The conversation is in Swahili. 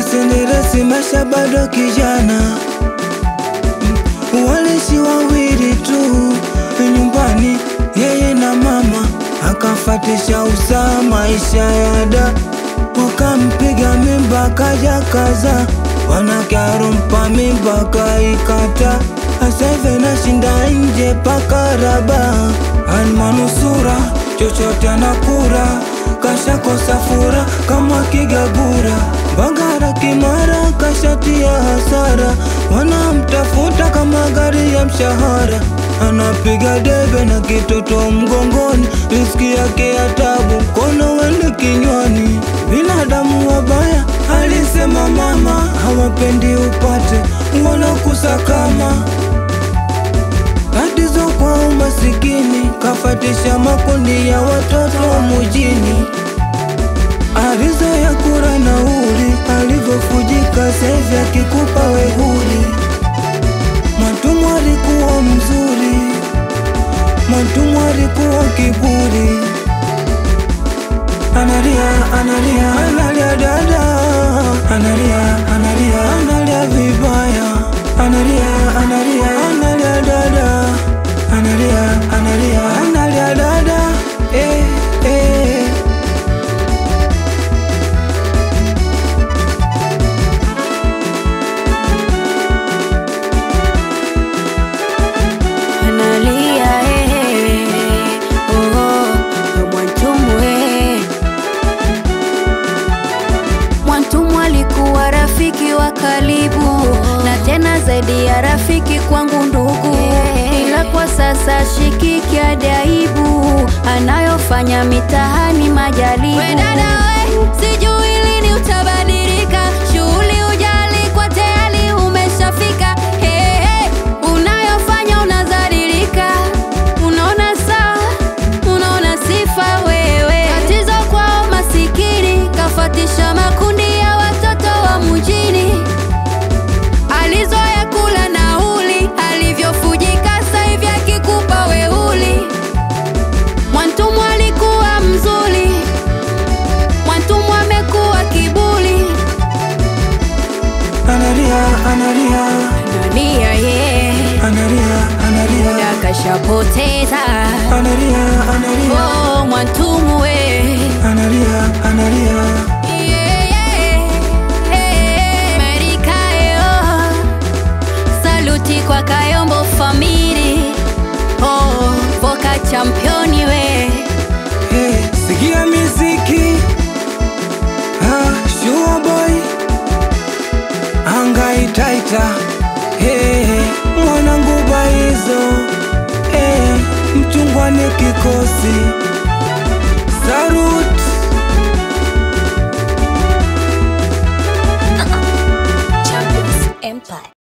asenderesi maisha bado kijana. Walishi wawili tu nyumbani, yeye na mama, akafatisha usawa maisha ya ada. Wakampiga mimba kaja kaza, wanakarumpa mimba kaikata. Aseve na shinda nje pakaraba, manusura chochote anakura. Kasha kosa fura kama kigagura, Bagara Kimara kashatia hasara. Wanamtafuta kama gari ya mshahara, anapiga debe na kitoto mgongoni. Riziki yake ya tabu, mkono wende kinywani. Binadamu wabaya, alisema mama, hawapendi upate, wanakusakama. Tatizo kwa umasikini, kafatisha makundi ya watoto wa mujini. Arizo ya kura na uli, alivofujika saivi akikupa wehuli. Mwantumwa alikuwa mzuri, mwantumwa alikuwa kiburi. Analia, analia, analia dada, analia, analia, analia vibaya. Analia, analia, analia dada, analia, analia, analia dada, eh, eh. Analia, Mwantumu alikuwa rafiki wa karibu, na tena zaidi ya rafiki kwangu ndugu. Ila kwa sasa shikiki hadi aibu, anayofanya mitahani majaribu. We dada we, sijui lini utabadilika, shughuli ujali kwa tayari umeshafika. Unayofanya unazalilika, unaona sawa, unaona sifa wewe. Tatizo kwao masikini, kafatisha makundi ya watoto wa mjini. Alizoea kula nauli, alivyofujika saivi akikupa weuli. Mwantumwa alikuwa mzuri, mwantumwa amekuwa kiburi. Analia, analia, analia, yeah. Analia, analia, muda kashapoteza. Analia, analia, oh mwantumu we. Analia, analia, yeah, yeah. Merikayo, saluti kwa Kayombo family. Oh, Voka championi we. sikia miziki, Sure boy, Angai Taita, mwanangu Baizo, mchungwa ni kikosi. Sarut